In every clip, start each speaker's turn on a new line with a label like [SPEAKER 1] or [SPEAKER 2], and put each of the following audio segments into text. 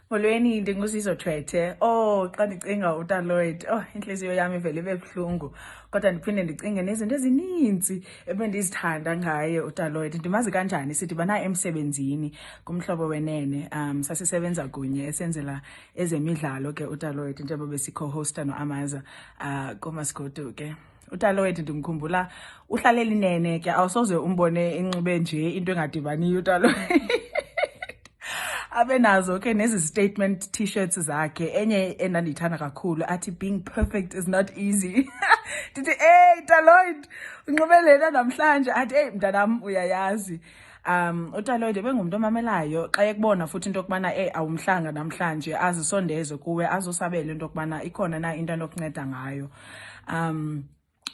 [SPEAKER 1] Molweni ndinguSiso Thwethe. Xa ndicinga uTaloid, intliziyo yami ivele ibe buhlungu. Kodwa ndiphinde ndicinge nezinto ezininzi ebendizithanda ngaye uTaloid. Ndimazi kanjani? Sidibana emsebenzini kumhlobo wenene. Sasisebenza kunye esenzela ezemidlalo ke uTaloid njengoba besi-co-hosta noAmaza kuMasikhudu ke. uTaloid ndimkhumbula uhlalela inene ke, awusoze umbone inxube nje into engadibaniyo uTaloid. Abe nazo ke nezi statement t-shirts zakhe, enye endandiyithanda kakhulu athi being perfect is not easy. Ndithi Taloid unxibelela namhlanje, athi mntanam uyayazi. uTaloid ebengumntu omamelayo xa ekubona futhi into yokubana awumhlanga namhlanje, azisondeze kuwe, azosabela into yokubana ikhona na into anokunceda ngayo.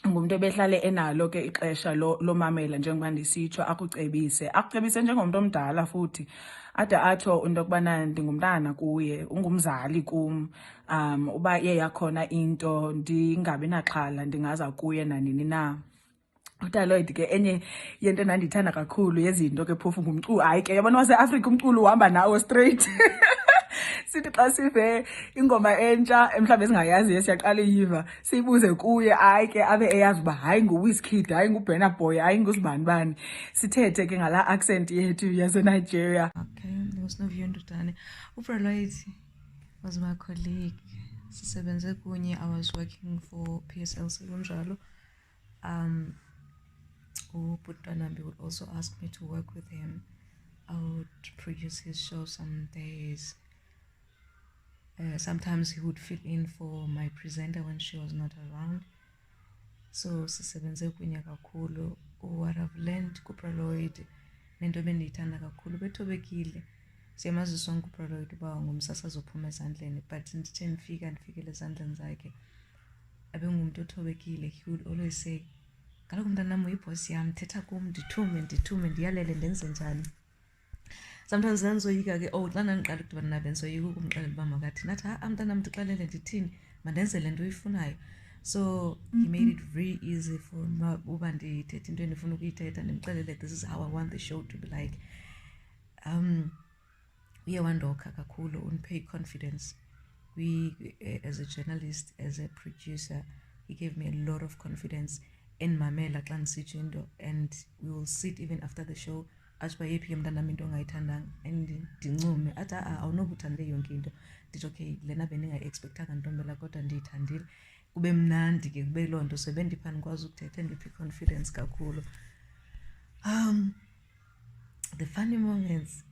[SPEAKER 1] Ngumuntu ebehlale enalo ke ixesha lomamela njengoba ndisitsho, akucebise njengomntu omdala futhi ade atsho into yokubana ndingumntana kuye, ungumzali kum. Uba yakhona into ndingabi naxhala, ndingaza kuye nanini na. uTaloid ke enye yento endandiyithanda kakhulu yezinto ke phofu ngumculo. Hayi ke yabona waseAfrika umculo uhamba nawo straight. Sithi xa sive ingoma entsha mhlawumbe esingayaziyo siyaqala uyiva siyibuze kuye, hayi ke abe eyazi uba hayi nguWizkid, hayi nguBurna Boy, hayi ngusibani. Sithethe ke ngala accent yethu yaseNigeria.
[SPEAKER 2] Okay, there was no view ndodane. Lloyd was my colleague. Sisebenze kunye. I was working for PSLC kunjalo. Ubutwanambi would also ask me to work with him. I would produce his show some days. Sometimes he would fill in for my presenter when she was not around. So sisebenze kunye kakhulu. What I've learned kuProloid nento ebendiyithanda kakhulu, bethobekile. Siyamazi sonke uProloid uba ngumsasazi ophuma ezandleni, but ndithe ndifikele ezandleni zakhe abengumuntu othobekile. He would always say, kaloku mntanam uyibhosi yam, thetha kum, ndithume ndiyalele ndenze njani. Sometimes ndandizoyika ke xa ndandiqala ukudibana nabe ndizoyika ukumxelela uba makathi nathi mntanam ndixelele ndithini, mandenze le nto uyifunayo. So he made it very easy for uba ndithethe into endifuna ukuyithetha, ndimxelele this is how I want the show to be like. Uye wandokha kakhulu, undiphe confidence. As a journalist, as a producer, he gave me a lot of confidence in mamela xa ndisitsho into, and we will sit even after the show athi uba yephi ke mntanam into ongayithandanga, and ndincume athi awunokuthande yonke into. Ndithi okay, lena bendingayi-expectanga ntombela kodwa ndiyithandile. Kube mnandi ke, kube loo nto sebendipha ndikwazi ukuthetha, ndiphe confidence kakhulu. The funny moments,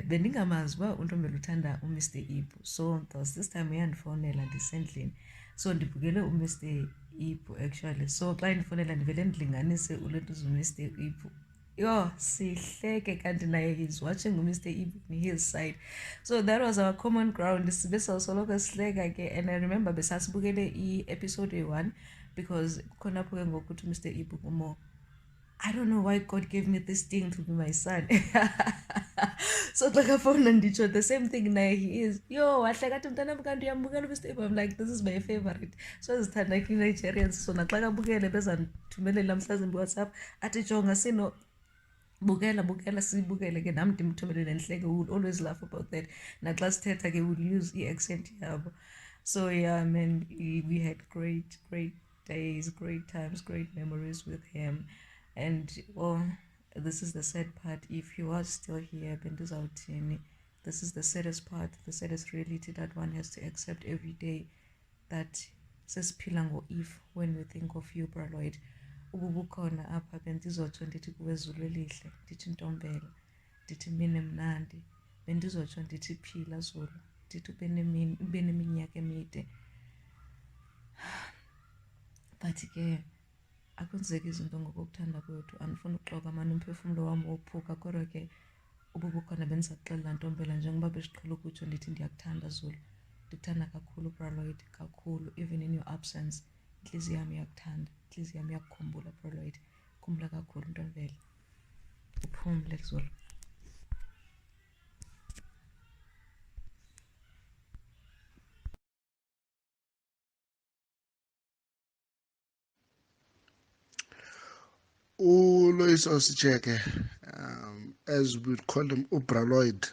[SPEAKER 2] bendingamazi uba untombela uthanda uMr Ibu. So there was this time uyandifowunela ndisendlini, so ndibukele uMr Ibu actually. So xa ndifowunela ndivele ndilinganise ulento uMr Ibu. Sihleke kanti naye he's watching uMr Ibu on his side. So that was our common ground. Sibe soloko sihleka ke, and I remember besasibukele i-episode 1 because khona pho ke ngoku uthi uMr Ibu kumo, I don't know why God gave me this thing to be my son. So xa kafowuna nditsho the same thing naye he is. Wahleka athi mntanam kanti uyambukela uMr Ibu. I'm like, this is my favorite. So zithanda ki-Nigerians. So naxa kabukele bezandithumelela mhlawumbi WhatsApp athi jonga sino bukela sibukele ke, nam ndimthumelele ndihleke. We would always laugh about that. Naxa sithetha ke would use i-accent yabo. So yeah, man, we had great days, great times, great memories with him. And this is the sad part. If he was still here, bendizawuthini. This is the saddest part, the saddest reality that one has to accept every day, that sesiphila ngo-if when we think of you, Lloyd. Ububukhona apha bendizotsho ndithi kuwe zulu elihle, ndithi ntombela, ndithi mini mnandi, bendizotsho ndithi phila zulu, ndithi ube neminyaka emide. But ke akwenzeki izinto ngokuthanda kwethu. Andifuna ukuxoka mani umphefumlo wam wophuka, kodwa ke ububukhona bendizakuxelela ntombela njengoba besiqhela ukutsho ndithi ndiyakuthanda zulu. Ndikuthanda kakhulu Lloyd, kakhulu. Even in your absence, inhliziyo yami iyakuthanda, inhliziyo yami iyakukhumbula Lloyd. Khumbula kakhulu ntombela. Uphumle zulu.
[SPEAKER 3] Loyiso Sitsheke, as we call him, Lloyd.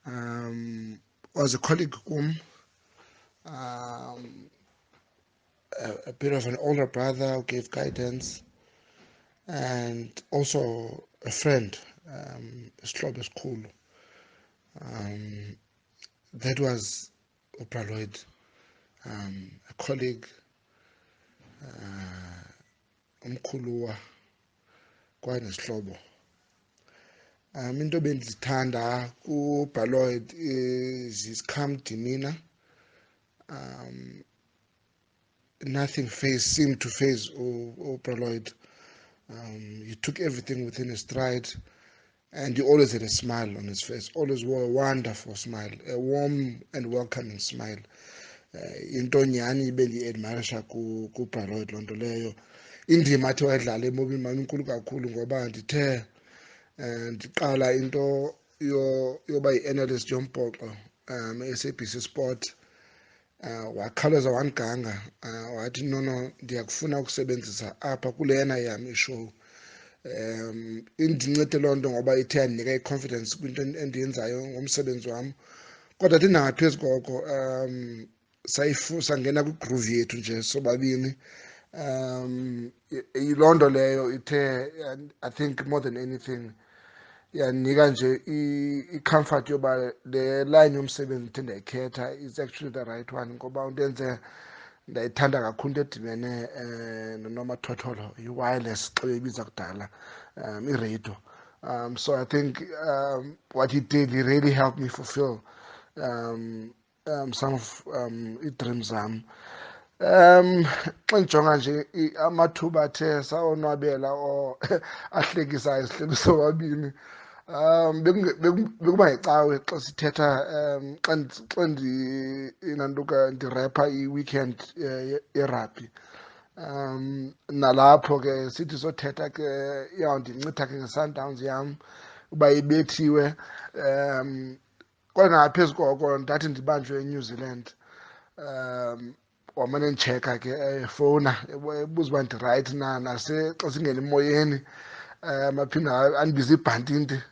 [SPEAKER 3] Was a colleague a bit of an older brother who gave guidance, and also a friend, Slob School. That was Lloyd, a colleague, umkhuluwa kwanesihlobo. Into bendizithanda kuBaloid is his calm demeanor. Nothing seemed to phase Lloyd. He took everything within his stride, and he always had a smile on his face. Always wore a wonderful smile, a warm and welcoming smile. Into nyhani bendiyi-admirisha kuBaloid loo nto leyo. Indima athi wayedlala ebomini bam inkulu kakhulu, ngoba ndithe ndiqala into yoba yi-analyst yombhoxo SABC Sport. Wakhawuleza wandiganga, wathi no, ndiyakufuna ukusebenzisa apha kulena yam ishow. Indincede loo nto ngoba ithe yandinika i-confidence kwinto endiyenzayo ngomsebenzi wam. Kodwa athi nangaphezu koko sangena kwi-groove yethu nje sobabini. Yiloo nto leyo ithe, I think more than anything, yandinika nje i-comfort yoba le line yomsebenzi ndithe ndayikhetha is actually the right one, ngoba undenze ndayithanda kakhulu into edibene nonomathotholo, i-wireless xa beyibiza kudala, iradio. So I think what he did, he really helped me fulfill some of ii-dreams zam. Xa ndijonga nje amathuba athe sawonwabela or ahlekisayo sihleli sobabini, bekuba yicawe xa sithetha, xa inantuka ndirepha i-weekend yerabhi. Nalapho ke sithi sothetha ke iyawundincitha ke nge-Sundowns yam uba ibethiwe. Kodwa ngaphezu koko ndathi ndibanjwe eNew Zealand, wamane nditsheka ke efowuna ebuza uba ndirayithi na, nase xa singena emoyeni aphinda andibize ibhantinte.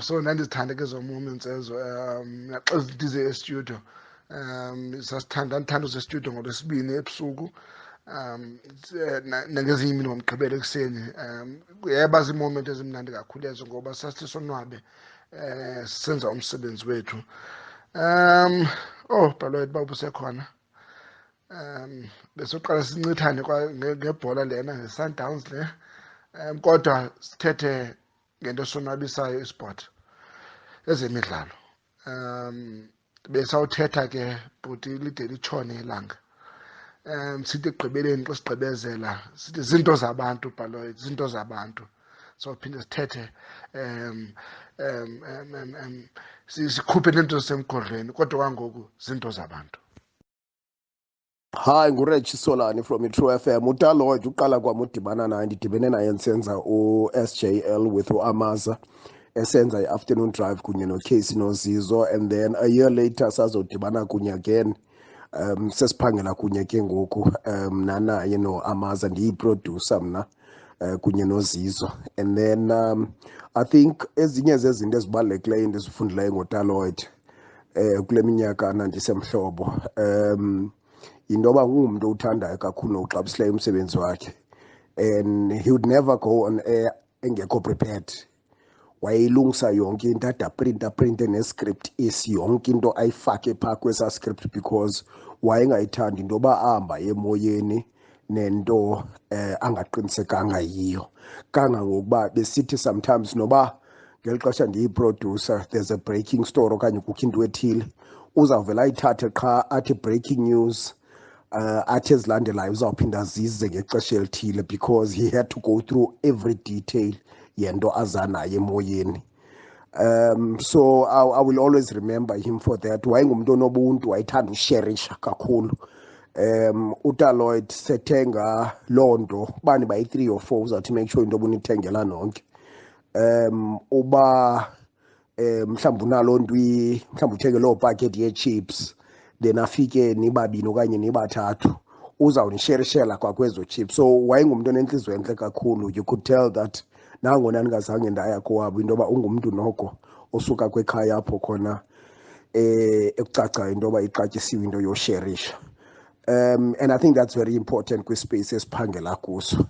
[SPEAKER 3] So ndandizithanda ke ezo moments ezo. Naxa ndize estudio, ndandithanda usestudio ngoLwesibini ebusuku, nangezinye iimini ngomgqibelo ekuseni. Yeba ziimoment ezimnandi kakhulu ezo, ngoba sasithi sonwabe sisenza umsebenzi wethu. Baloid uba ubusekhona, besoqala sincithane ngebhola lena, nge-Sundowns le. Kodwa sithethe ngento esonwabisayo, isport, ezemidlalo. Besawuthetha ke bhuti lide litshone ilanga. Sithi ekugqibeleni xa sigqibezela sithi zinto zabantu Baloid, zinto zabantu. So phinde sithethe sikhuphe nento zisemgodlweni, kodwa kwangoku zinto zabantu.
[SPEAKER 4] Hi, nguRechi Solani from i-True FM. uTaloid uqala kwam udibana naye, ndidibene naye ndisenza u-SJL with uAmaza, esenza i-afternoon drive kunye noCasey noZizo, and then a year later sazodibana kunye again. Sesiphangela kunye ke ngoku nanaye noAmaza, ndiyiproducer mna kunye noZizo. And then I think ezinye zezinto ezibalulekileyo endizifundileyo ngoTaloid kule minyaka nandisemhlobo, into yoba ungumntu othandayo kakhulu nokuxabisileyo umsebenzi wakhe, and he would never go on air engekho prepared. Wayeyilungisa yonke into, aprinte nescript esi, yonke into ayifake phaa kwesaa script, because wayengayithandi into yoba ahamba emoyeni nento angaqinisekanga yiyo. Kangangokuba besithi sometimes noba ngeli xesha ndiyiproducer there's a breaking story okanye kukho into ethile, uzawuvela ayithathe qha athi breaking news, athi ezilandelayo uzawuphinda zize ngexesha elithile, because he had to go through every detail yento aza nayo emoyeni. So I will always remember him for that. Wayengumuntu onobuntu, wayethanda usherisha kakhulu. uTaloid sethenga loo nto, bani bayi-3 or 4 uzawuthi make sure into obunithengela nonke. Uba mhlawumbi unaloo nto mhlawumbi uthenge loo packet yee-chips, then afike nibabini okanye nibathathu, uzawunisherishela kwakwezo chips. So wayengumuntu onentliziyo entle kakhulu. You could tell that nangona ndingazange ndaya kowabo into yoba ungumntu noko osuka kwekhaya apho khona ekucacayo into yoba ixatyisiwe into yosherisha. And I think that's very important kwispace esiphangela kuso.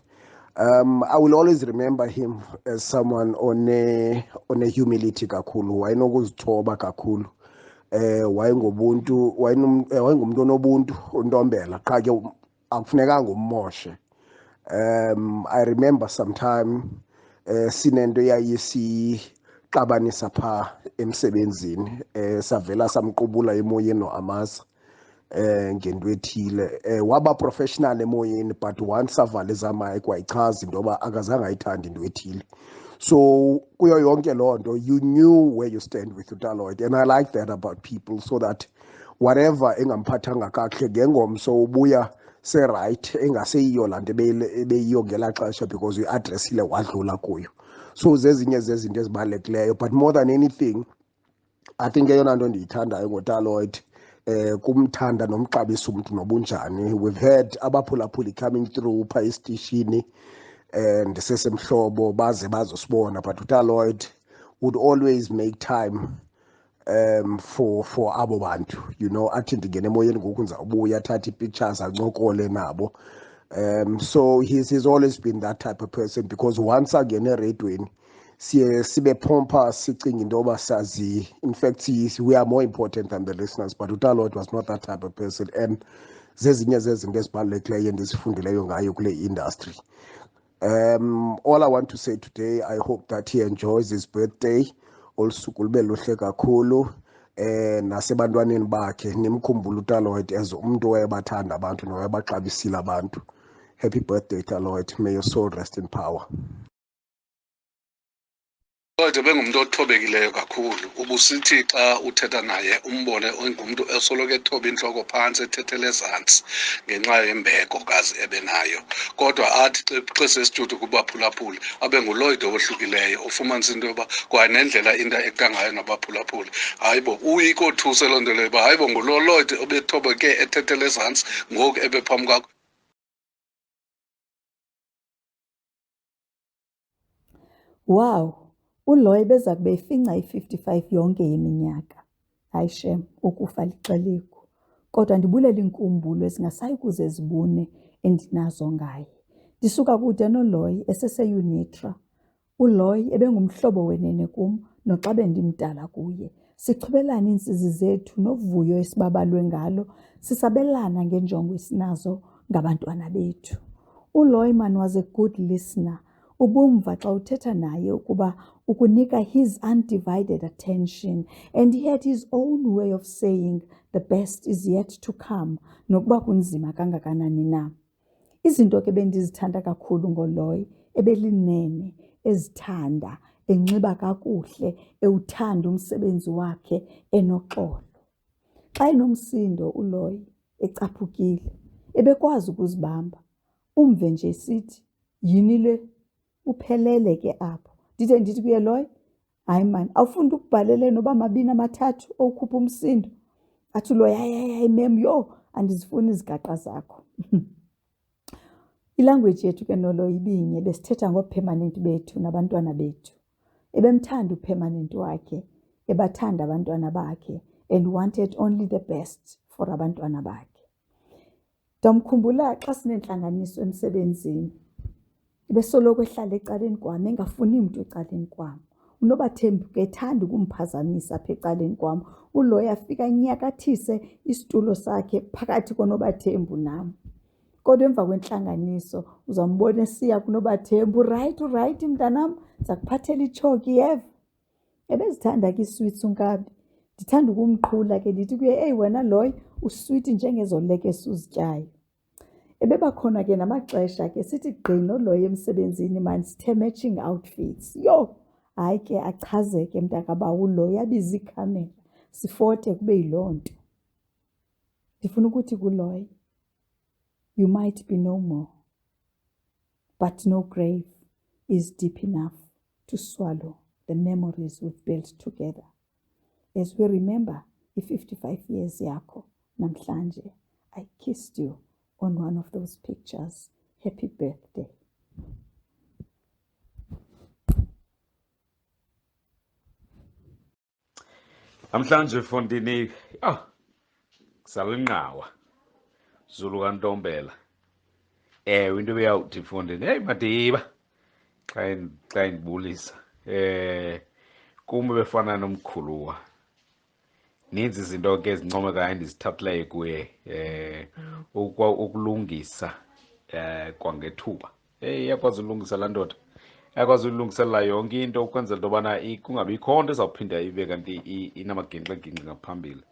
[SPEAKER 4] I will always remember him as someone on a humility kakhulu, wayenokuzithoba kakhulu. Wayengumuntu onobuntu, untombela, qha ke akufunekanga ummoshe. I remember sometime sinento yayisixabanisa pha emsebenzini, savela samqubula emoyeni noAmasa ngento ethile. Waba professional emoyeni, but once savala ezamike wayichaza into yoba akazange ayithanda into ethile. So kuyo yonke loo nto, you knew where you stand with uTaloid, and I like that about people, so that whatever engamphathanga kakuhle ngengomso ubuya right engaseyiyo laa nto ebeyiyo ngelaa xesha, because uyi-adressile wadlula kuyo. So zezinye zezinto ezibalulekileyo, but more than anything, I think eyona nto ndiyithandayo ngoTaloid kumthanda nomxabisa umntu nobunjani. We've had abaphulaphuli coming through pha esitishini and sesemhlobo baze bazosibona, but uTaloid would always make time for abo bantu, you know, athi ndingena emoyeni ngoku ndizawubuya, athathe ii-pictures ancokole nabo. So he's always been that type of person, because once angena eredweni siye sibe pompa sicinga into yoba sazi, in fact we are more important than the listeners, but uTaloid was not that type of person, and zezinye zezinto ezibalulekileyo endizifundileyo ngayo kule industry. All I want to say today, I hope that he enjoys his birthday. Olusuku lube luhle kakhulu, nasebantwaneni bakhe nimkhumbule uTaloid as umuntu owayebathanda abantu nowayebaxabisile abantu. Happy birthday, Taloid. May your soul rest in power.
[SPEAKER 5] Lloyd bengumuntu othobekileyo kakhulu. Ubusithi xa uthetha naye umbone ongumuntu esoloko ethoba inhloko phansi ethethele ezantsi ngenxa yembeko kazi ebenayo. Kodwa athi xa sesijudu kubaphulaphuli abe nguLloyd ohlukileyo, ufumanisa into yoba kwanendlela into ekangayo nabaphulaphuli. Hayibo uyikothuse loo nto leyo uba hayibo ngulo Lloyd obethobeke ethethele ezantsi ngoku ebephambi kwakho.
[SPEAKER 6] Wow, uLoyi beza kube ifinca i-55 yonke yeminyaka. Hayi shem, ukufa lixeleko. Kodwa ndibulela iinkumbulo ezingasayi kuze zibune endinazo ngaye. Ndisuka kude noLoyi eseseyunitra. uLoyi ebengumhlobo wenene kum noxa bendimdala kuye. Sichubelana iintsizi zethu novuyo esibabalwe ngalo, sisabelana ngenjongo esinazo ngabantwana bethu. uLoyi man was a good listener. Ubumva xa uthetha naye ukuba ukunika his undivided attention, and he had his own way of saying the best is yet to come, nokuba kunzima kangakanani na. Izinto ke bendizithanda kakhulu ngoLoyi, ebelinene, ezithanda, enxiba kakuhle, ewuthanda umsebenzi wakhe, enoxolo. Xa enomsindo uLoyi, ecaphukile, ebekwazi ukuzibamba. Umve nje sithi, yini le? Uphelele ke apho. Ndide ndithi kuye Loyi, hayi mani, awufunda ukubhalele noba mabini amathathu okhupha umsindo? Athi uLoyi, hayi mem, yho, andizifuni izigaqa zakho. Ilanguage yethu ke noLoyi ibinye, besithetha ngoopermanent bethu nabantwana bethu. Ebemthanda upermanent wakhe, ebathanda abantwana bakhe, and wanted only the best for abantwana bakhe. Ndamkhumbula xa sinentlanganiso emsebenzini, ebesoloko ehlala ecaleni kwam, engafuni mntu ecaleni kwam. uNobathembu ke ethanda ukumphazamisa apha ecaleni kwam. uLoyi afika anyakathise isitulo sakhe phakathi koNobathembu nam. Kodwa emva kwentlanganiso uzambona esiya kuNobathembu, urayithi mntanam, ndiza kuphathela itshoki yeva. Ebezithanda ke iswitsi uNkabi. Ndithanda ukumqhula ke ndithi kuye, eyi wena Loyi, uswiti njengezo lekese uzityayo. Ebebakhona ke namaxesha ke sithi gqi noLoyi emsebenzini mani, sithe matching outfits. Yho, hayi ke achazeke mntakabawo uLoyi, abize ikhamera, sifote kube yiloo nto. Ndifuna ukuthi kuLoyi, you might be no more, but no grave is deep enough to swallow the memories we've built together. As we remember i-55 years yakho namhlanje, I kissed you on one of those pictures. Happy birthday.
[SPEAKER 7] Namhlanje Fondini, kusalenqawa Zulu kaNtombela. Into ebeyawuthi Fondini, hey Madiba, xa indibulisa. Kum befana nomkhuluwa. Ninzi izinto ke ezincomekayo endizithathileyo kuye ukulungisa kwangethuba. Iyakwazi ulungisa laa ndoda. Iyakwazi ulungiselela yonke into ukwenzela into yobana kungabikho nto ezawuphinda ibe kanti inamagingxigingxi ngaphambili.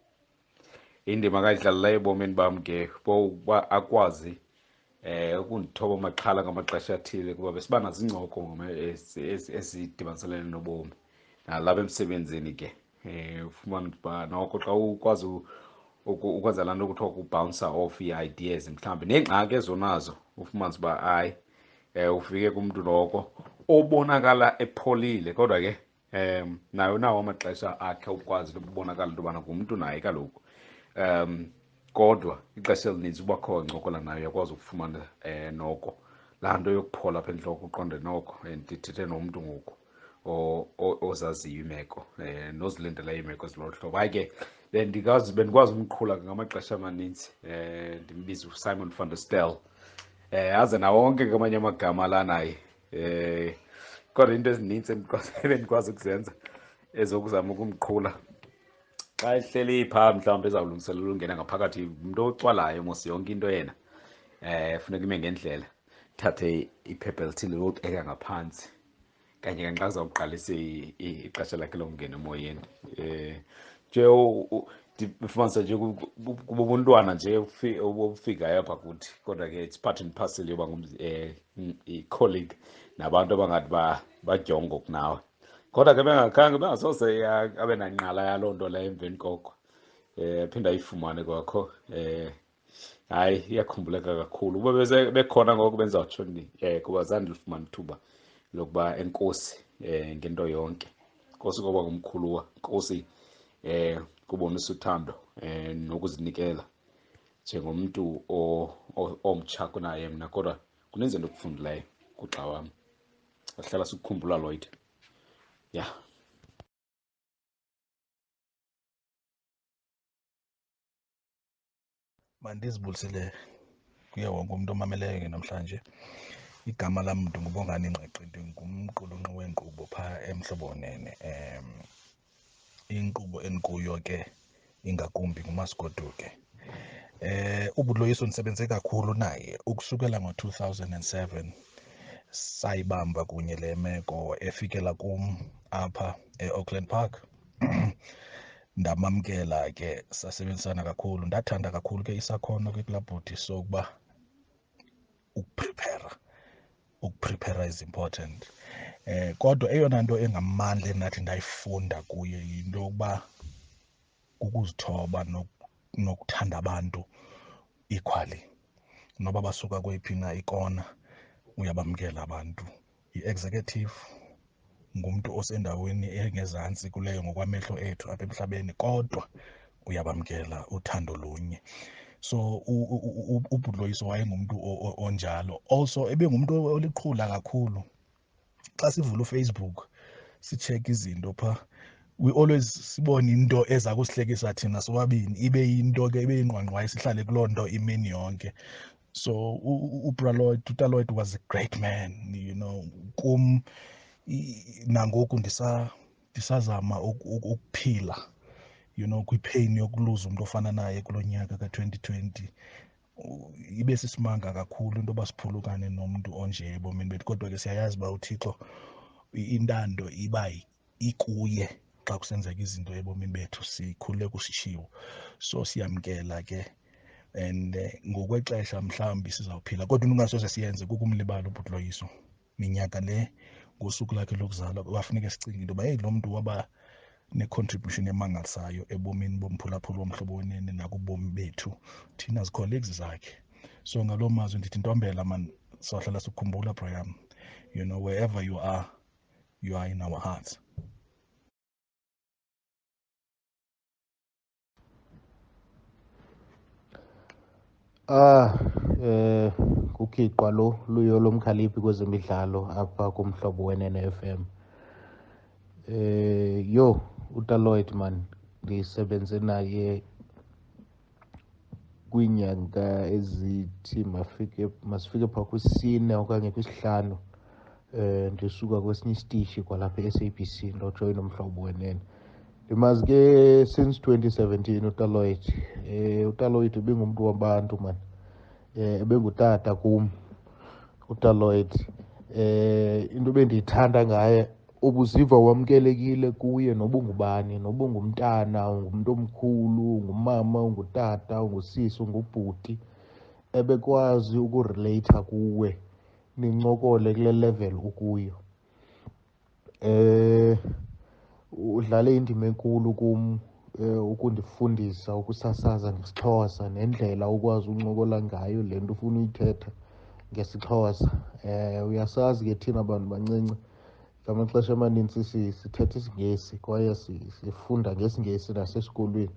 [SPEAKER 7] Indima kayidlalileyo ebomini bam ke bokuba akwazi ukundithoba amaxhala ngamaxesha athile kuba besiba nazo iincoko ezidibaniselene nobomi nalapha emsebenzini ke ufumane uba noko xa ukwazi ukwenza laa nto kuthiwa kubhounsa off ii-ideas mhlawumbi neengxaki ezonazo ufumanise uba hayi ufike kumntu noko obonakala epholile kodwa ke naye unawo amaxesha akhe ukwazi ukubonakala into yobana ngumntu naye kaloku kodwa ixesha elininzi uba kho ncokola nayo uyakwazi ukufumana noko laa nto yokuphola apha entloko uqonde noko ndithethe nomntu ngoku ozaziyo imeko nozilindeleyo iimeko ezilolu hlobo. Hayi ke bendikwazi umqhula ngamaxesha amaninzi ndimbiza uSimon van der Stel aze nawonke ngamanye amagama la naye kodwa into ezinintsi ebendikwazi ukuzenza ezokuzama ukumqhula xa ehleli phaa mhlawumbi ezawulungiselela ungena ngaphakathi umntu ocwalayo mos yonke into yena funeka ime ngendlela thathe iphepha elithile lobeka ngaphantsi kanye kanxa kuzawuqalisa ixesha lakhe lokungena emoyeni nje ufumanise nje kubuntwana nje obufikayo apha kuthi kodwa ke it's part and parcel yoba i-colleague nabantu abangathi bajongo kunawe kodwa ke bengasoze abe nanqala yaloo nto leyo emveni koko phinda ayifumane kwakho hayi iyakhumbuleka kakhulu uba bekhona ngoko benzawutsho kuba zange ndilifumane ithuba lokuba enkosi ngento yonke inkosi koba ngumkhuluwa inkosi kubonisa uthando nokuzinikela njengomntu omtsha kunaye mna kodwa kuninzi into okufundileyo kuxa wam ahlala sikukhumbula Lloyd
[SPEAKER 8] Mandizibulisele kuye wonke umuntu omameleyo ke namhlanje. Igama lam ndingubongani Ngqeqe, ndingumqulunqi weenkqubo phaa eMhlobonene. Inkqubo endikuyo ke ingakumbi nguMasigoduke. uLoyiso ndisebenze kakhulu naye ukusukela ngo-2007 sayibamba kunye le meko efikela kum apha eAuckland Park. Ndamamkela ke sasebenzisana kakhulu. Ndathanda kakhulu ke isakhono ke kulaa bhuti sokuba ukuprepara is important. Kodwa eyona nto engamandla endathi ndayifunda kuye yinto yokuba kukuzithoba nokuthanda abantu equally. Noba basuka kweyiphi na ikona uyabamkela abantu. Yi-executive, ngumntu osendaweni engezantsi kuleyo ngokwamehlo ethu apha emhlabeni, kodwa uyabamkela uthando lunye. So uLoyiso wayengumntu onjalo. Also ebengumntu oliqhula kakhulu. Xa sivula uFacebook sitsheke izinto phaa, we always sibone into eza kusihlekisa thina sobabini, ibe yinto ke ibe yingqwangqwayi sihlale kuloo nto imini yonke. So uTata Lloyd was a great man, kum nangoku ndisazama ukuphila kwipheyini yokuluza umntu ofana naye kulo nyaka ka-2020. Ibe sisimanga kakhulu into yoba siphulukane nomntu onje ebomini bethu, kodwa ke siyayazi uba uThixo intando iba ikuye xa kusenzeka izinto ebomini bethu, sikhule kusitshiwo. So siyamkela ke and ngokwexesha mhlawumbi sizawuphila, kodwa into ungasoze siyenze kukumlibala uLoyiso. Minyaka le ngosuku lakhe lokuzalwa kwafuneka sicinge into yoba heyi, lo mntu waba ne-contribution emangalisayo ebomini bomphulaphula woMhlobonene nakubomi bethu thina zi-colleagues zakhe. So ngaloo mazwi ndithi Ntombela man, sawuhlala sikukhumbula bro yam, wherever you are in our hearts.
[SPEAKER 9] Kukhiqwa luyo lomkhaliphi kwezemidlalo apha kumhlobo wenene FM. Yo uTata Lloyd man, ndisebenze naye kwiinyanga ezithi masifike phaa kwisine okanye kwisihlanu. Ndisuka kwesinye isitishi kwalapha e-SABC ndojoyina umhlobo wenene. Ndimazi ke since 2017 uTaloid. uTaloid ibingumntu wabantu man. Ebengutata kum uTaloid. Into ebendiyithanda ngaye, ubuziva wamkelekile kuye noba ungubani, noba ungumntana, ungumntu omkhulu, ungumama, ungutata, ungusisi, ungubhuti. Ebekwazi ukureleyitha kuwe, nincokole kule level ukuyo. Udlale indima enkulu kum, ukundifundisa ukusasaza ngesiXhosa nendlela ukwazi uncokola ngayo le nto ufuna uyithetha ngesiXhosa. Uyasazi ke thina bantu bancinci ngamaxesha amanintsi sithetha isiNgesi kwaye sifunda ngesiNgesi nasesikolweni.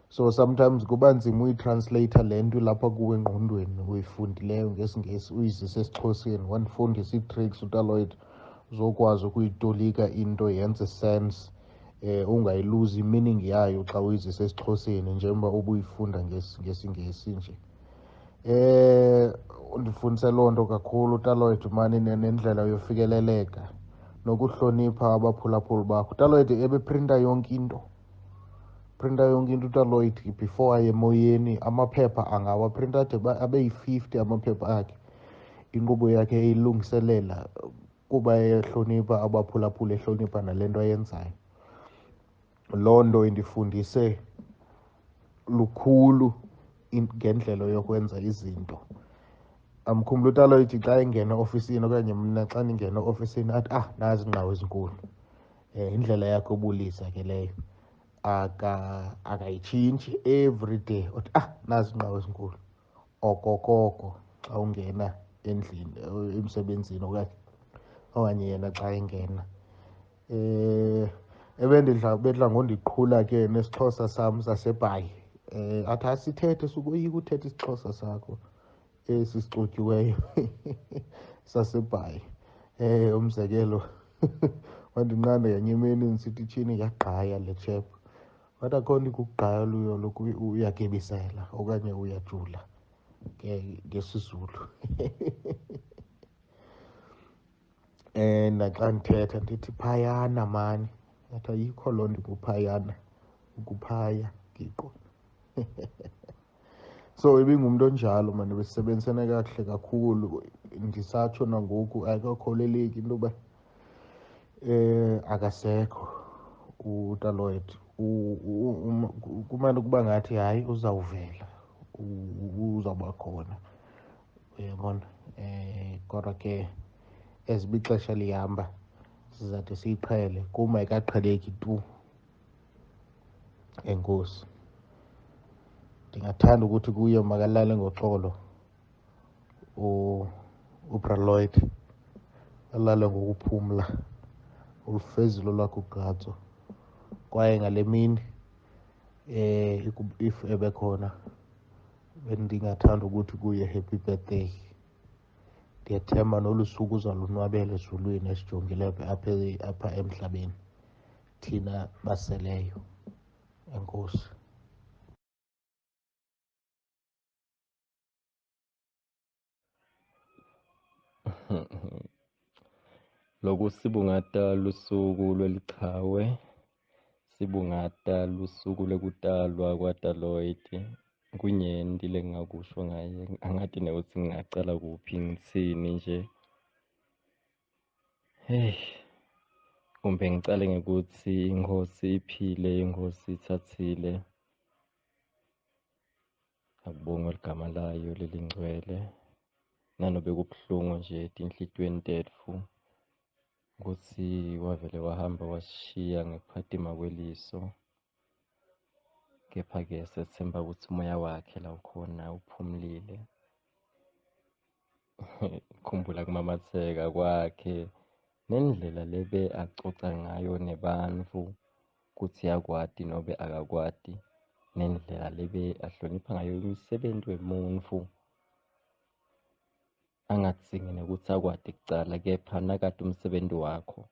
[SPEAKER 9] So sometimes kuba nzima uyitranslator le nto ilapha kuwe engqondweni uyifundileyo ngesiNgesi uyizise esiXhoseni. Wandifundisa ii-tricks uTaloid uzokwazi ukuyitolika into yenze sense, ungayiluzi i-meaning yayo xa uyizise esiXhoseni njengoba ubuyifunda ngesiNgesi nje. Undifundise loo nto kakhulu uTaloid mani, nendlela yofikeleleka nokuhlonipha abaphulaphuli bakho. uTaloid ebeprinta yonke into. uTaloid before aye emoyeni. Amaphepha angawaprinta ade abe yi-50 amaphepha akhe. Inkqubo yakhe eyilungiselela kuba ehlonipha abaphulaphuli, ehlonipha nale nto ayenzayo. Loo nto indifundise lukhulu ngendlela yokwenza izinto. Amkhumbula uTaloid xa engena ofisini okanye mna xa ndingena ofisini athi nazi iingqawe ezinkulu. Indlela yakhe obulisa ke leyo. Akayitshintshi every day uthi nazi iingqawe ezinkulu. Okokoko xa ungena endlini emsebenzini okanye yena xa engena. Bedla ngondiqhula ke nesiXhosa sam saseBhayi. Athi asithethe, sukoyika uthetha isiXhosa sakho esi sixutyiweyo saseBhayi. Umzekelo wandinqanda ngenye imini ndisithi tyhini yagqaya le chap. Wathi akho nto ikugqaya Luyolo, uyagebisela okanye uyajula ngesiZulu. Naxa ndithetha ndithi phayana mani. Athi ayikho loo nto ikuphayana, ukuphaya giqo. So ibingumntu onjalo mani, besisebenzisene kakuhle kakhulu. Ndisatsho nangoku akakholeleki into yoba akasekho uTaloid. Kumane ukuba ngathi hayi uzawuvela, uzawuba khona, uyabona. Kodwa ke as uba ixesha lihamba sizade siyiqhele. Kum ayikaqheleki tu. Enkosi. Ndingathanda ukuthi kuye makalale ngoxolo uBraloid, alale ngokuphumla, ulufezile olwakhe ugqatso. Kwaye ngale mini if ebekhona bendingathanda ukuthi kuye happy birthday. Ndiyathemba nolu suku uzalunwabela ezulwini esijongileyo apha emhlabeni thina baseleyo. Enkosi.
[SPEAKER 10] Loko sibungata lusuku lwelichawe, sibungata lusuku lwekutalwa kwaTaloid. Kunyenti lengingakusho ngaye, angati nekutsi ngingacala kuphi ngitsini nje. Kumbe ngicale ngekutsi inkhosi iphile, inkhosi itsatsile. Akubongwa ligama layo lelingcwele. Nanobe kubuhlungu nje tinhlitiyweni tetfu kutsi wavele wahamba wasishiya ngekuphatima kweliso. Kepha-ke sethemba ukuthi umoya wakhe la ukhona uphumlile. Khumbula kumamatheka kwakhe nendlela lebe acoca ngayo nebantfu kutsi yakwati nobe akakwati, nendlela lebe ahlonipha ngayo umsebenti wemuntfu. Angadzingi nekutsi akwati kucala, kepha nakati umsebenti wakho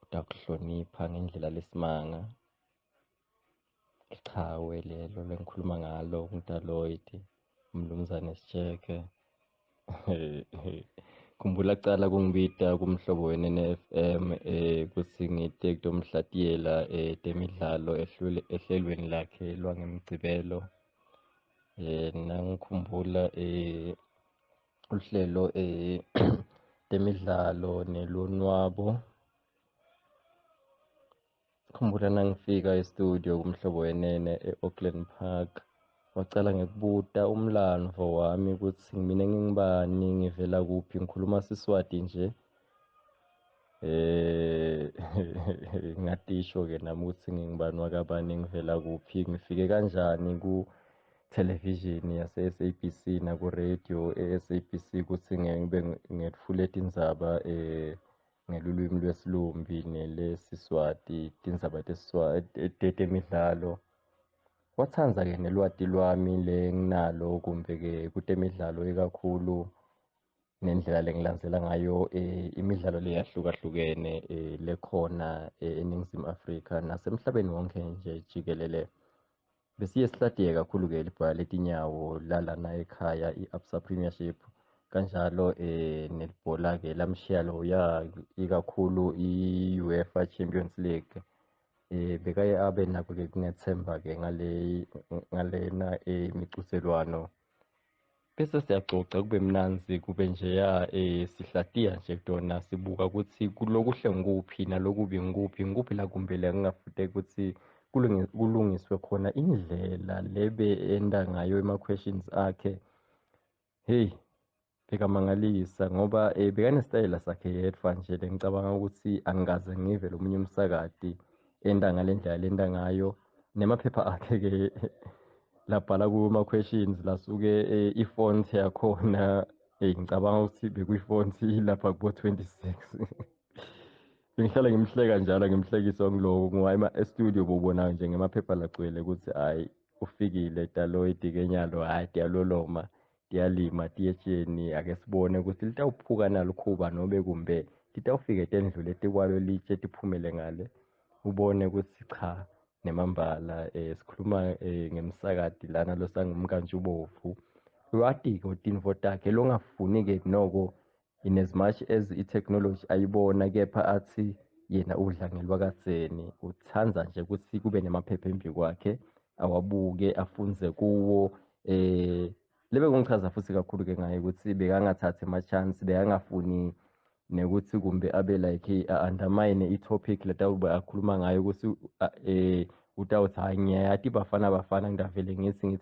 [SPEAKER 10] utakuhlonipha ngendlela lesimanga. iqhawe lelo lengikhuluma ngalo uDaloid umnumzane Sitsheke. Khumbula kucala kungibita kumhlobo we-NFM kutsi ngite mhlatiyela temidlalo ehlelweni lakhe lwangeMgcibelo. Nangikhumbula uhlelo temidlalo nelonwabo. Khumbula nangifika e-studio kumhlobo wenene e-Auckland Park, wacala ngekubuta umlandvo wami kutsi mina ngingibani, ngivela kuphi, ngikhuluma Siswati nje. Ngatisho-ke nami ukuthi ngingibani wakabani, ngivela kuphi, ngifike kanjani ku-television yase-SABC naku-radio e-SABC kutsi ngibe ngetfule tindzaba ngelulwimi lwesilumbi nelesiswati, tindzaba temidlalo. Watsandza-ke nelwati lwami lenginalo kumbe-ke kutemidlalo ikakhulu nendlela lengilandzela ngayo imidlalo leyahlukahlukene lekhona eNingizimu Afrika nasemhlabeni wonke nje jikelele. Besiye sihlatiye kakhulu-ke libhola letinyawo lalana ekhaya i-Absa Premiership, kanjalo nelibhola-ke lamshiya loya ikakhulu i-UEFA Champions League. Bekaye abe nako-ke kunethemba-ke ngalena imicuselwano. Bese siyacoca kube mnanzi kube njeya sihlatiya nje kutona sibuka kutsi lokuhle ngikuphi nalokubi ngikuphi la kumbe la ngingafute kutsi kulungiswe khona indlela lebe enda ngayo ema-questions akhe. Hey, bekamangalisa ngoba bekanesitayela sakhe yedwa nje ngicabanga ukuthi angikaze ngive lomunye umsakati enda ngalendlela lenda ngayo. Nemaphepha akhe-ke labhala kuma-questions lasuke i-font yakhona ngicabanga ukuthi bekuyi-font lapha kubo-26. Bengihlala ngimhleka njalo ngimhlekiswa ngiloko ngoba e-studio bobona nje ngemaphepha lagcwele ukuthi hayi ufikile Daloid-ke nyalo, hayi tiyaloloma tiyalima tiyetsheni, ake sibone ukuthi litawuphuka na likhuba nobe kumbe litawufike tendlule tikwalo litshe tiphumele ngale. Ubone ukuthi cha nemambala sikhuluma ngemsakati lana losangumkantshubovu. Lwati-ke utinvo takhe longafuni-ke noko in as much as i-technology ayibona, kepha athi yena udla ngelwakadzeni, utsandza nje ukuthi kube nemaphepha embi kwakhe awabuke afunze kuwo. Lebekungichaza futhi kakhulu-ke ngaye ukuthi bekangathathi ama-chance, bekangafuni nekuthi kumbe abe like a-undermine i-topic letawube akhuluma ngayo ukuthi utawuthi hayi ngiyayati bafana ngidavele ngithi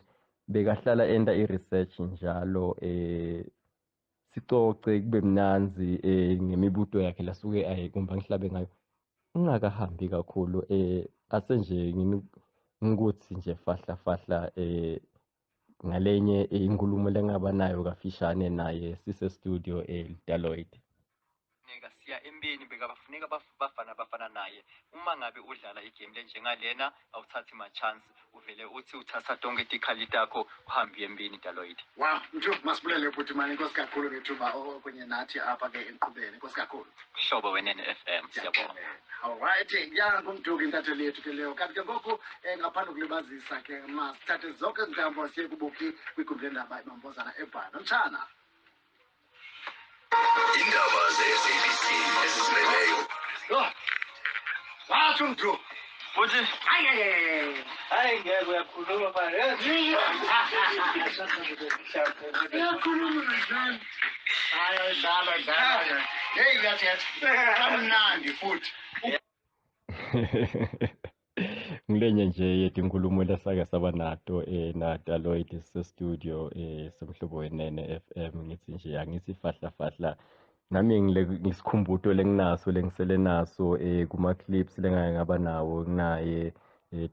[SPEAKER 10] bekahlala enda i-research njalo. Sicoce kube mnanzi ngemibuto yakhe lasuke kumbe ngihlabe ngayo ungakahambi kakhulu. Ase nje ngikuthi nje fahla ngalenye inkulumo lengaba nayo kafishane naye sise-studio Daloid. Siya empini bekabafuneka bafana naye. Uma ngabe udlala igame lenjengalena awuthathi ma-chance, uvele uthi uthatha tonke tikhali takho uhambe empini Daloid.
[SPEAKER 11] Wow, mntu masibulele futhi mani, inkosi kakhulu ngethuba kunye nathi apha ke enkqubeni, inkosi kakhulu.
[SPEAKER 10] Hlobo we-NFM siyabonga.
[SPEAKER 11] Alright, ngumduki intatheli yethu ke leyo. Kanti ke ngoku ngaphandle kulibazisa ke masithathe zonke izintambo siye kubuki kwigumbi lendaba iMambozana eBhana. Mtshana.
[SPEAKER 12] Indaba ze-SABC ezizimeleyo.
[SPEAKER 11] Wathi mntu.
[SPEAKER 12] Futhi
[SPEAKER 11] Hayi ngeke uyakhuluma pha. Uyakhuluma kanjani? Hayi dlala. Hey yathi kamnandi futhi.
[SPEAKER 10] Ngilenye nje yetinkulumo lesake saba nato na Daloid se-studio semhlobo wenene FM. Ngithi nje angithi fahla nami ngisikhumbuto lenginaso lengisele naso kuma-clips lengake ngaba nawo naye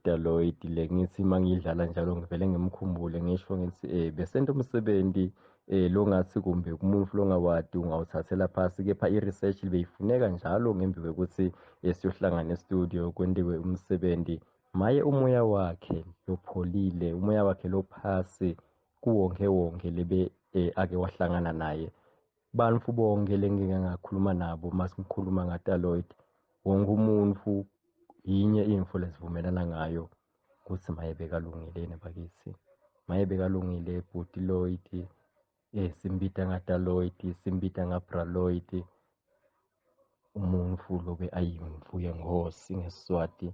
[SPEAKER 10] Daloid lengithi mangiyidlala njalo ngivele ngimkhumbule ngisho ngithi besento umsebenzi longathi kumbe umuntu longawadi ungawuthathela phasi, kepha i-research beyifuneka njalo ngembi kwekuthi siyohlangana e-studio kwendiwe umsebenzi. Maye umoya wakhe lopholile, umoya wakhe lophasi kuwonke lebe ake wahlangana naye. Bantfu bonke lengike ngakhuluma nabo masikhuluma ngaDaloid, wonke umuntu yinye info lesivumelana ngayo. ukuthi maye bekalungile nabakithi, maye bekalungile bhuti Lloyd, simbita ngata Lloyd, simbita ngabra Lloyd, umuntfu lobe ayimvuye ngosi ngeSiswati,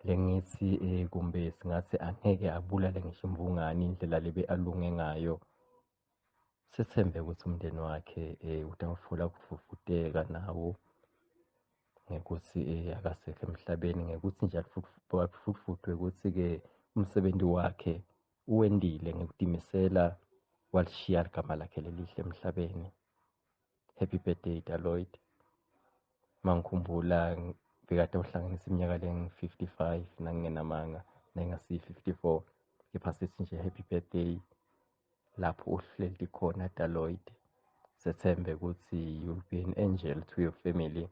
[SPEAKER 10] lengithi kumbe singatsi angeke abulale ngisho imvungane indlela lebe alunge ngayo. Sethembe ukuthi umndeni wakhe utawufuna ukufufuteka nawo, ngekuthi akasekho emhlabeni, ngekuthi nje futhwe ukuthi-ke umsebenzi wakhe uwendile ngekutimisela, walishiya ligama lakhe lelihle emhlabeni. Happy birthday Lloyd. Mangikhumbula bekade uhlanganisa iminyaka lengu-55 nangingenamanga nengasi-54, kepha sithi nje happy birthday lapho uhleli khona Lloyd. Sethembe ukuthi you'll be an angel to your family,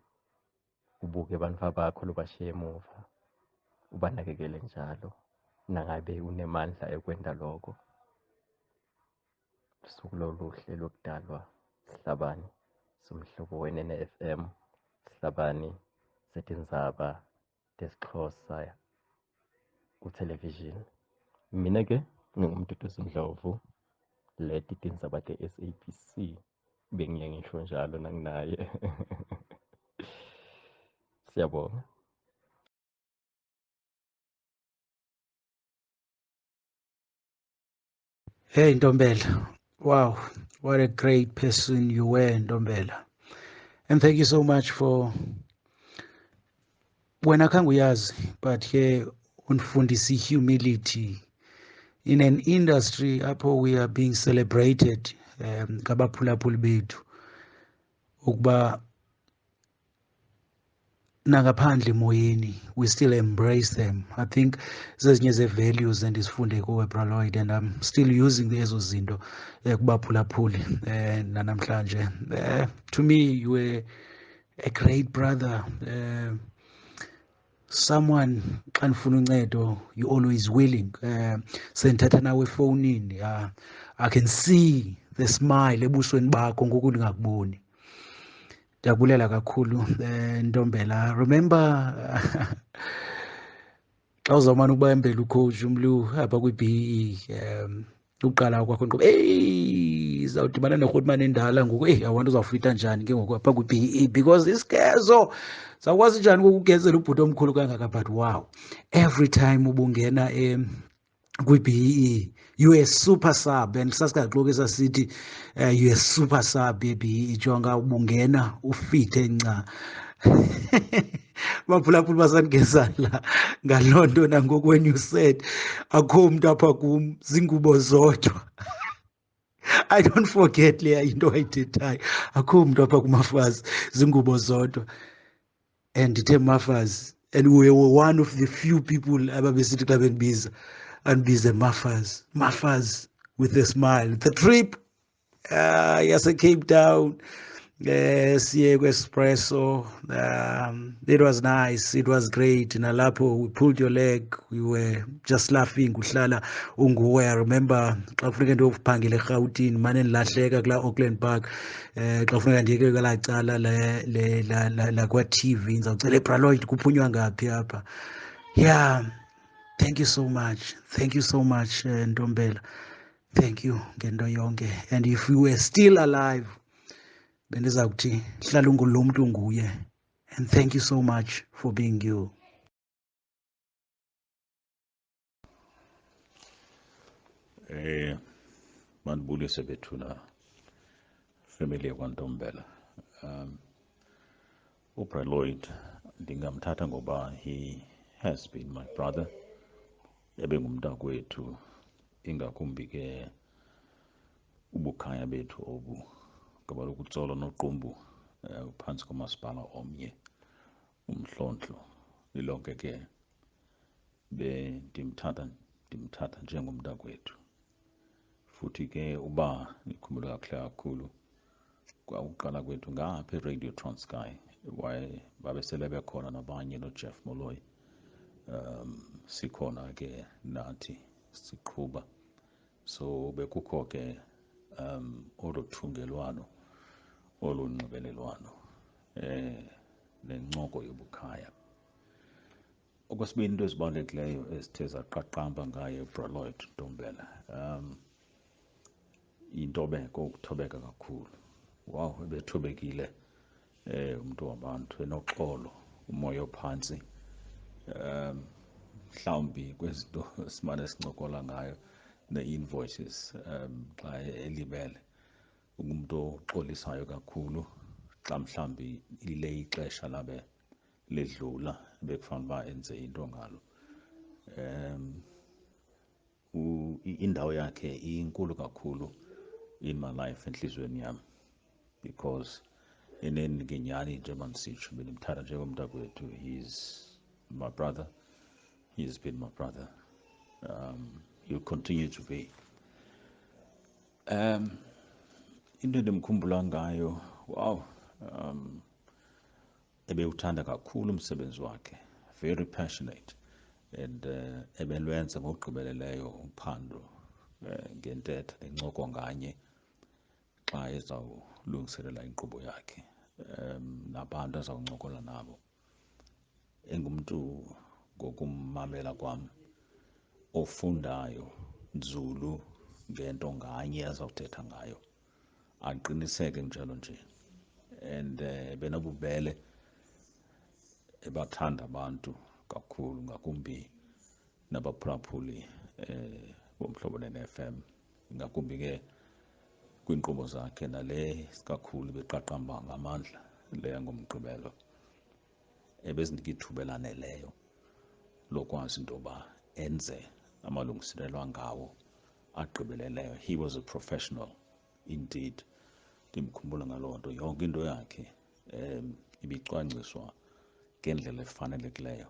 [SPEAKER 10] ubuke abantu bakho lobashiye emuva, ubanakekele njalo nangabe unemandla ekwenda lokho. Usuku loluhle lokudalwa Sihlabani somhlobo we-NFM, Sihlabani setindzaba tesiXhosa kuthelevishini. Mina-ke ngingumduduzi Ndlovu, leti tindzaba te-SABC bengiye ngisho njalo nanginaye. Siyabonga.
[SPEAKER 13] Hey Ntombela, wow, what a great person you were, Ntombela. And thank you so much for when I can't uyazi, but here unfundisi humility in an industry apho we are being celebrated ngabaphulaphuli bethu ukuba nangaphandle moyeni we still embrace them. I think zezinye ze-values endizifunde kuwe Bra Lloyd, and I'm still using ezo zinto kubaphulaphuli nanamhlanje. To me you were a great brother, someone xa ndifuna uncedo you always willing. Sendithatha nawe efowunini, I can see the smile ebusweni bakho ngoku ndingakuboni. Ndiyakubulela kakhulu Ntombela. Remember xa uzawumane ubambela ucoach umlu apha kwi-BE, uqala kwakho nqobo, zawudibana nerhotmane endala ngoku, abantu uzawufita njani ke ngoku apha kwi-BE, because isikezo zawukwazi njani kokugezela ubhuti omkhulu kangaka. But wow, every time ubungena kwi-BE you a super sub, and sasikaxoki esasithi you a super sub ye-BE, jonga ubungena ufithe nca. Baphulaphuli basandingezala ngaloo nto nangoku when you said akho mntu apha kum zingubo zodwa. I don't forget leya into ayithethayo, akho mntu apha kumafazi zingubo zodwa. And ndithe mafazi, and we were one of the few people ababesithi xa bendibiza andibize mafazi with a smile. The trip yase-Cape Town, siye kwe-Espresso, it was nice, it was great. Nalapho we pulled your leg, we were just laughing, uhlala unguwe. I remember xa kufuneka ndiyophangela eRhawutini mane ndilahleka kulaa Auckland Park, xa kufuneka ndiyeke kwelaa cala lakwa-TV ndizawucela Bra Lloyd kuphunywa ngaphi apha. Yeah, thank you so much, thank you so much Ntombela, thank you ngento yonke. And if you were still alive bendiza kuthi hlala ungulo mntu nguye. And thank you so much for being you.
[SPEAKER 7] Mandibulise bethuna family yakwaNtombela. uBra Lloyd ndingamthatha ngoba he has been my brother, ebengumntakwethu, ingakumbi ke ubukhaya bethu obu kaloku uTsolo noQumbu phantsi komasipala omnye uMhlontlo. Lilonke ke ndimthatha njengomntakwethu, futhi ke uba nikhumbula kakuhle kakhulu kwakuqala kwethu ngapha eRadio Transkei, babesele bekhona nabanye noJeff Molloy, sikhona ke nathi siqhuba. So bekukho ke olu thungelwano, olu nxibelelwano, nencoko yobukhaya. okwesibini into ezibalulekileyo ezithe zaqaqamba ngayo uBraloyd Ntombela intobeko, ukuthobeka kakhulu. Wow, ebethobekile umuntu wabantu enoxolo, umoya ophansi. Mhlawumbi kwezinto simane sincokola ngayo ne-invoices xa elibele umuntu oxolisayo kakhulu xa mhlawumbi ile ixesha labe ledlula bekufanele uba enze into ngalo. Indawo yakhe inkulu kakhulu in my life enhlizweni yami because eneni ngenyani njengoba ndisitsho bendimthanda njengomntakwethu. He's my brother, he's been my brother, he'll continue to be. Into endimkhumbula ngayo, wow, ebewuthanda kakhulu umsebenzi wakhe, very passionate, and ebelwenza ngokugqibeleleyo uphando ngentetha nencoko nganye xa ezawulungiselela inkqubo yakhe, nabantu azawuncokola nabo. Engumntu ngokummamela kwam ofundayo nzulu ngento nganye azawuthetha ngayo, aqiniseke njalo nje, and benobubele, ebathanda abantu kakhulu, ngakumbi nabaphulaphuli bomhlobo ne-FM, ngakumbi ke kwiinkqubo zakhe nale kakhulu beqaqamba ngamandla le yangomgqibelo. Ebezinika ithuba elaneleyo lokwazi into yoba enze amalungiselelo angawo agqibeleleyo. He was a professional indeed. Ndimkhumbula ngaloo nto, yonke into yakhe ibicwangciswa ngendlela efanelekileyo,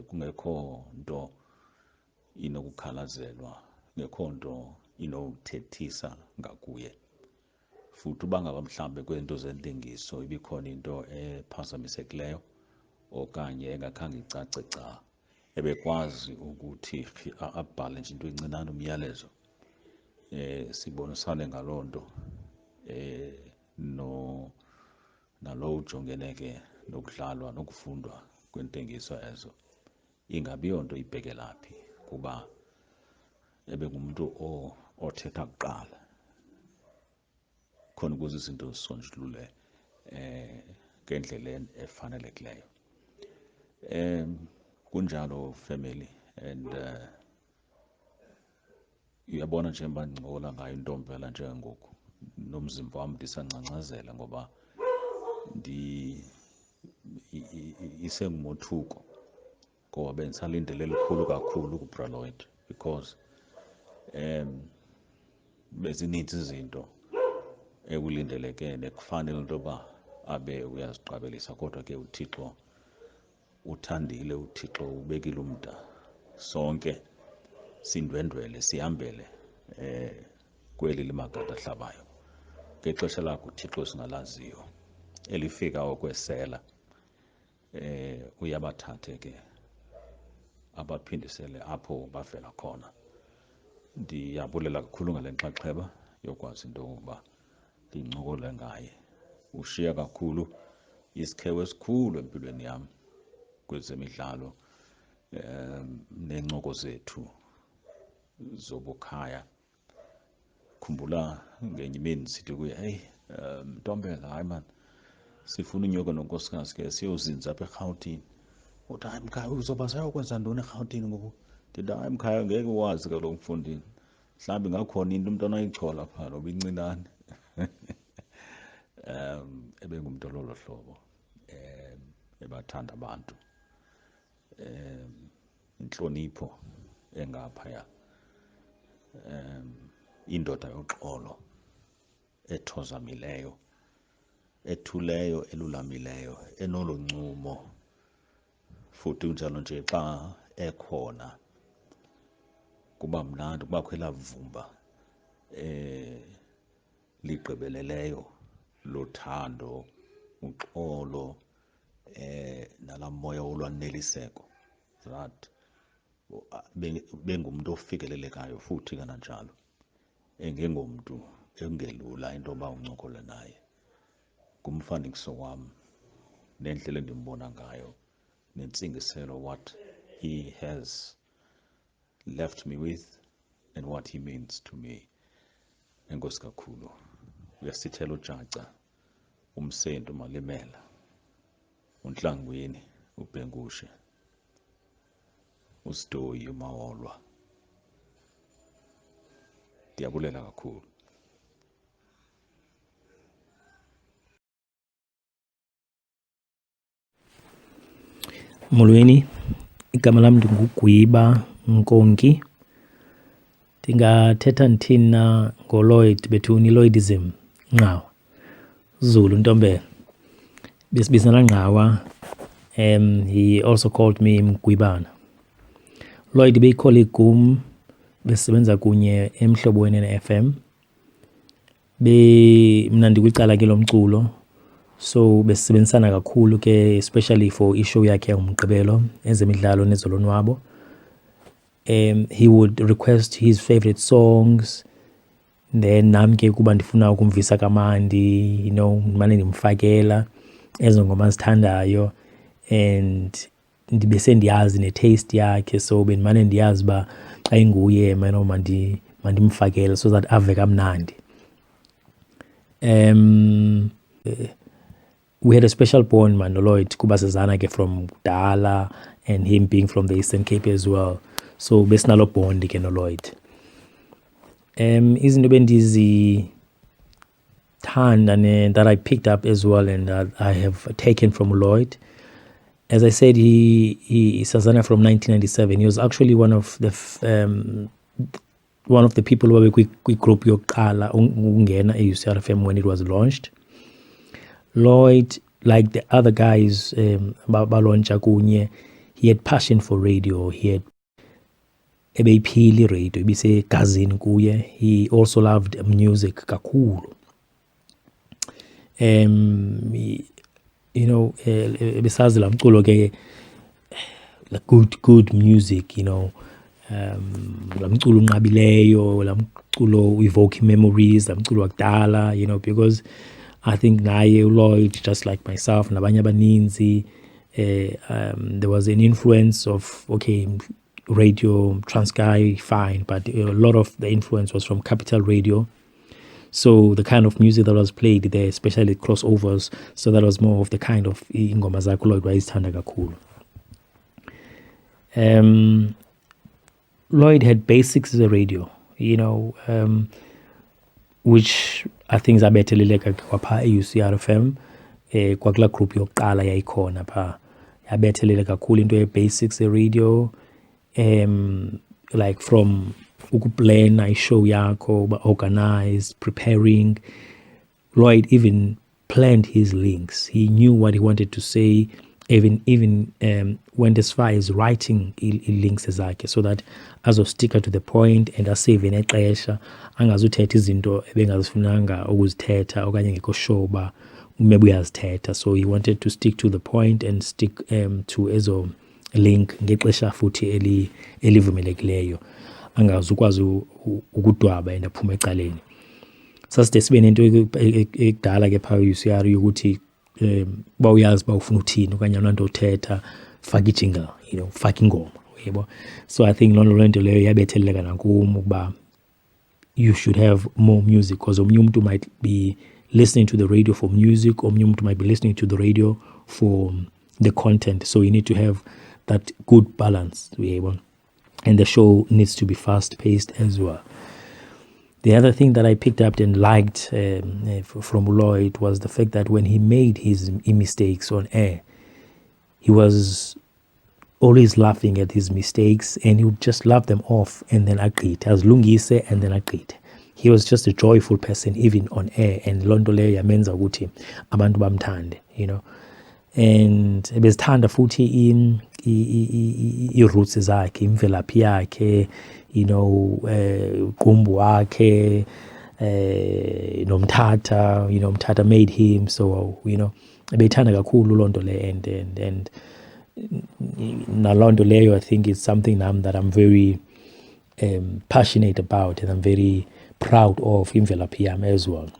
[SPEAKER 7] kungekho nto inokukhalazelwa, kungekho nto inowuthethisa ngakuye. Futhi uba ngaba mhlawumbe kwezinto zentengiso ibikhona into ephazamisekileyo okanye engakhange icace ca, ebekwazi ukuthi abhale nje into encinane, umyalezo, sibonisane ngaloo nto, nalo ujongene ke nokudlalwa nokufundwa kwentengiso ezo, ingabiyonto ibhekelaphi, kuba ebengumntu othetha kuqala khona ukuze izinto zisonjulule ngendlela efanelekileyo. Kunjalo family, and uyabona njengoba ndincokola ngayo intombela njengoku nomzimba wam ndisangcangcazela, ngoba isengumothuko, ngoba bendisalindele elikhulu kakhulu kuBraloyd, because bezininzi izinto ekulindeleke nekufanele into yoba abe uyaziqabelisa, kodwa ke uThixo uthandile, uThixo ubekile umda, sonke sindwendwele sihambele kweli limagade ahlabayo ngexesha lakho uThixo singalaziyo elifika okwesela. Uyabathathe ke abaphindisele apho bavela khona. Ndiyabulela kakhulu ngale nxaxheba yokwazi into yokuba ndincokole ngaye. Ushiya kakhulu isikhewu esikhulu empilweni yam kwezemidlalo, neencoko zethu zobukhaya. Khumbula ngenye imini sithi kuye, heyi Ntombela, hayi man, sifuna unyuka nonkosikazi ke siyozinza apha eRhawutini. Uthi hayi Mkhaya, uzoba sayokwenza ntoni eRhawutini ngoku? Ndithi hayi Mkhaya, ngeke uwazi kaloku mfondini, mhlawumbi ngakhona into umntu anoyichola phaa noba incinane. Ebengumntu ololo hlobo, ebathanda abantu, intlonipho engaphaya, indoda yoxolo, ethozamileyo, ethuleyo, elulamileyo, enoluncumo. Futhi unjalo nje xa ekhona kuba mnandi, kubakho elaa vumba ligqibeleleyo lothando, uxolo, nalaa moya wolwaneliseko, that bengumntu ofikelelekayo futhi kananjalo, engengomntu engelula into yoba uncokole naye. Ngumfanekiso wam nendlela endimbona ngayo nentsingiselo what he has left me with and what he means to me. Enkosi kakhulu. Uyasithela uJaca, umsento Malimela, uNhlangwini, uBhengushe, uSidoyi, uMawolwa. Ndiyabulela kakhulu.
[SPEAKER 14] Molweni, igama lam ndingugwiba Nkonki. Ndingathetha ndithini na ngoLloyd bethuni Lloydism Nqawa Zulu Ntombela. Besibizana Nqawa. He also called me Mgwibana. Lloyd beyicolleague kum, besebenza kunye emhlobweni ne-FM. Mna ndikwicala ke lomculo, so besebenzisana kakhulu ke, especially for ishow yakhe yangomgqibelo ezemidlalo nezolonwabo. He would request his favorite songs, then nam ke kuba ndifuna ukumvisa kamandi, ndimane ndimfakela ezo ngoma azithandayo, and ndibe sendiyazi ne-taste yakhe, so bendimane ndiyazi uba xa inguye mandimfakele so that ave kamnandi. We had a special bond, man, Lloyd, kuba sizana ke from kudala, and him being from the Eastern Cape as well. So besinalo bond ke noLloyd. Izinto bendizithanda that I picked up as well and that I have taken from Lloyd. As I said, he sazana from 1997. He was actually one of the people who were group yokuqala ungena e-UCRFM when it was launched. Lloyd, like the other guys, baloncha kunye, he had passion for radio. He had ebeyiphili radio, ibisegazini kuye. He also loved music kakhulu. Besazi la mculo ke, like good music, la mculo unqabileyo, la mculo evoke memories, la mculo wakudala, because I think naye Lloyd, just like myself, nabanye abaninzi, there was an influence of, radio, Transkei, fine, but a lot of the influence was from Capital Radio. So the kind of music that was played there, especially crossovers, so that was more of the kind of ingoma zakhe Lloyd wayezithanda kakhulu. Lloyd had basics as a radio, which I think zabetheleleka kwapha e-UCRFM, kwakula group yokuqala yayikhona pha. Yabetheleleka kakhulu into ye-basics e-radio, like from ukuplana ishow yakho, organize, preparing. Lloyd even planned his links. He knew what he wanted to say, even went as far as writing links zakhe, so that azosticka to the point and asave nexesha, angazuthetha izinto ebengazifunanga ukuzithetha okanye ngekho sure uba maybe uyazithetha. So he wanted to stick to the point and stick to ezo link ngexesha futhi elivumelekileyo, angazukwazi ukudwaba and aphuma ecaleni. Saside sibe nento ekudala ke phaa UCR yokuthi ba uyazi ba ufuna uthini okanye lento uthetha, faka ijingle, faka ingoma, yebo. So I think loo nto leyo yabetheleleka nakum ukuba you should have more music, because omnye umuntu might be listening to the radio for music, omnye umuntu might be listening to the radio for the content. So you need to have that good balance, yebo. And the show needs to be fast-paced as well. The other thing that I picked up and liked from Lloyd was the fact that when he made his mistakes on air, he was always laughing at his mistakes, and he would just laugh them off and then agreed. Azilungise and then agreed. He was just a joyful person even on air, and loo nto leyo yamenza ukuthi abantu bamthande, and bezithanda futhi i-roots zakhe, imvelaphi yakhe, uqumbu wakhe, nomthatha, Mthatha made him, so ebeyithanda kakhulu loo nto le, and naloo nto leyo I think is something that I'm very passionate about, and I'm very proud of imvelaphi yam as well.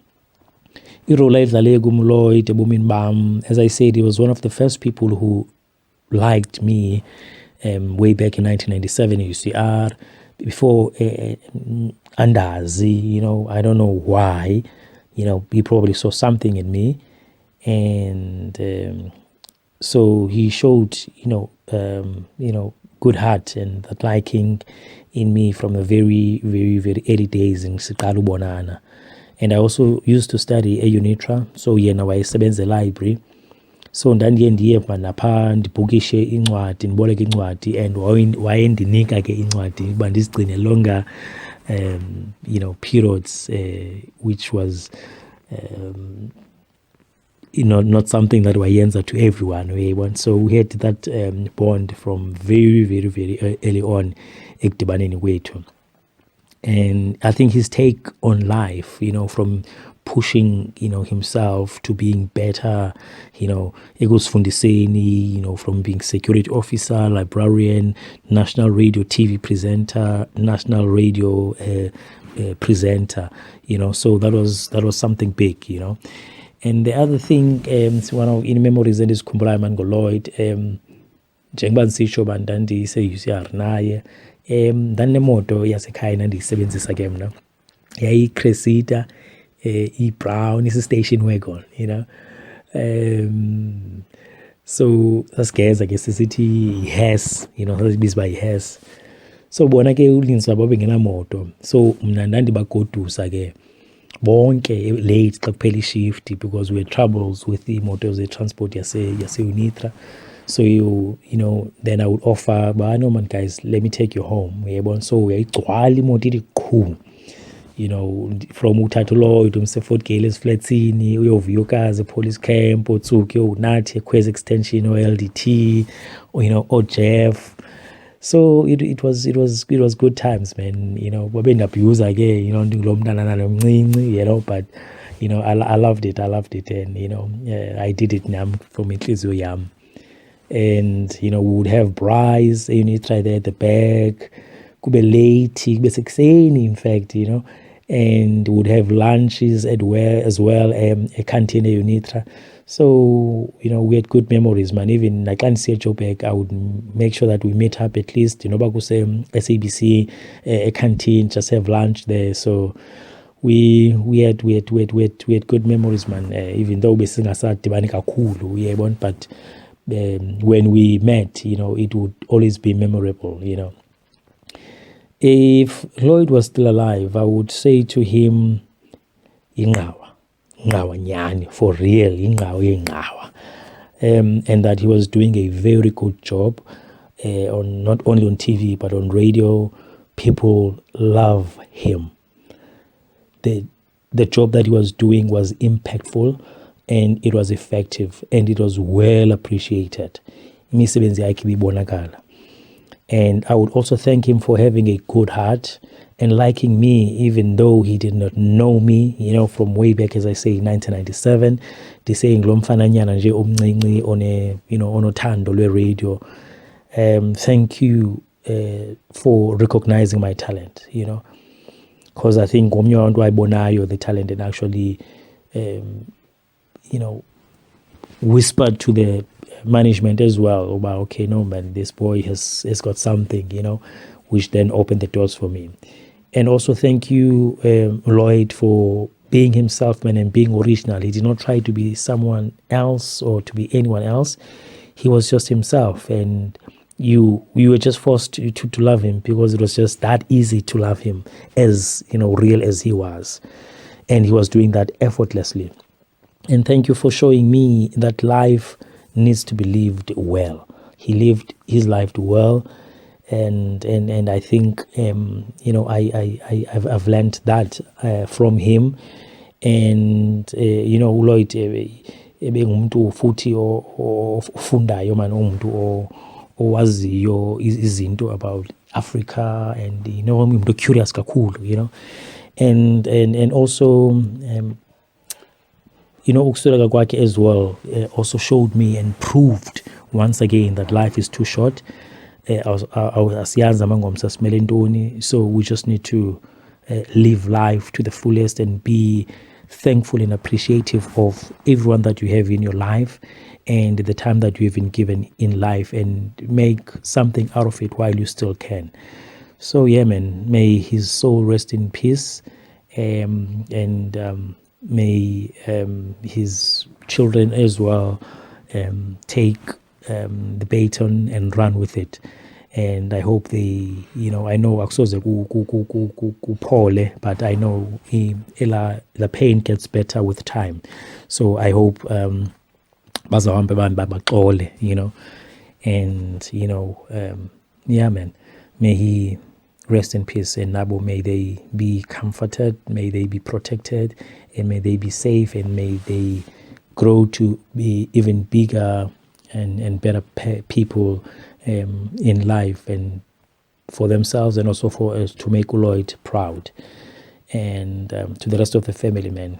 [SPEAKER 14] Irole ayidlale kum Lloyd ebomini bam, as I said, he was one of the first people who liked me way back in 1997 in UCR. Before Andazi, I don't know why. He probably saw something in me, and so he showed, good heart and that liking in me from the very, very, very early days in Siqala ubonana. And I also used to study at UNITRA, so yena wayesebenza library. So ndandiye ndiyeva napha ndibhukishe incwadi, ndiboleke incwadi, and wayendinika ke incwadi uba ndizigcine longer periods, which was not something that wayenza to everyone. So we had that bond from very, very, very early on ekudibaneni kwethu. And I think his take on life, from pushing, himself to being better, ekusifundiseni, from being security officer, librarian, national radio TV presenter, national radio presenter, so that was something big, And the other thing, one of in memories endizikhumbulayo mani ngoLloyd, njengoba ndisitsho uba ndandise-UCR naye, ndandinemoto yasekhaya ndandiyisebenzisa ke mna, yayi-Cressida, i-brown, isi-station wagon, so sasigeza ke sisithi yi-Hess, sasibiza uba yi-Hess. So bona ke uninzi lwabo bengenamoto, so mna ndandibagodusa ke bonke late xa kuphela ishift, because we had troubles with imoto ze-transport yase-UNITRA. So then I would offer, but no man guys, let me take you home. So uyayigcwala imoto ithi qhu, from uthatha uLloyd umse Fort Gales Flatsini, uyovuyokazi police camp, otsuke unathi eQuez extension o-LDT, o-Jeff. So it was good times, man. Babendabuse ke, ndingulo mntana nomncinci, but I loved it, and I did it nam from inhliziyo yam. And we would have braais, try there at the back, kube late, kube sekuseni, in fact, and would have lunches as well, a canteen at UNITRA. So we had good memories, man. Even like I see Joburg, I would make sure that we meet up at least, bakuse SABC, a canteen, just have lunch there. So we had good memories, man. Even though we singasadibani kakhulu, but when we met, it would always be memorable, If Lloyd was still alive, I would say to him, Ingawa nyani, for real, Ingawa. And that he was doing a very good job, on not only on TV, but on radio. People love him. The job that he was doing was impactful, and it was effective, and it was well appreciated. Imisebenzi yakhe ibonakala. And I would also thank him for having a good heart and liking me, even though he did not know me, from way back, as I say, in 1997. They saying lo mfananyana nje omncinci onothando lwe-radio. Thank you for recognizing my talent, because I think omnye wabantu wayibonayo the talent and actually whispered to the management as well about, okay, no man, this boy has got something, which then opened the doors for me. And also thank you, Lloyd, for being himself, man, and being original. He did not try to be someone else or to be anyone else. He was just himself, and you were just forced to love him, because it was just that easy to love him, as real as he was, and he was doing that effortlessly. And thank you for showing me that life needs to be lived well. He lived his life well, and I think I've learned that from him. And Lloyd ebengumuntu futhi ofundayo, man, umuntu owaziyo izinto about Africa, and umuntu curious kakhulu, and also ukusweleka kwakhe as well also showed me and proved once again that life is too short. Asiyazi amangomso asimele ntoni, so we just need to live life to the fullest and be thankful and appreciative of everyone that you have in your life and the time that you have been given in life, and make something out of it while you still can. So yeah, man, may his soul rest in peace, and may his children as well take the baton and run with it. And I hope they, I know akusoze kuphole, but I know the pain gets better with time. So I hope bazahambe abantu babaxole, and yeah, man, may he rest in peace, and nabo, may they be comforted, may they be protected, and may they be safe, and may they grow to be even bigger and better people in life, and for themselves, and also for us to make Lloyd proud. And to the rest of the family, man,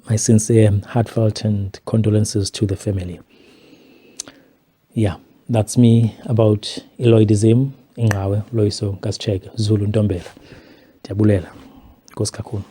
[SPEAKER 14] my sincere, heartfelt, and condolences to the family. Yeah, that's me about Lloyd'ism. Ingawe Loyiso Sitsheke Zulu Ntombela. Ndiyabulela. Nkosi kakhulu.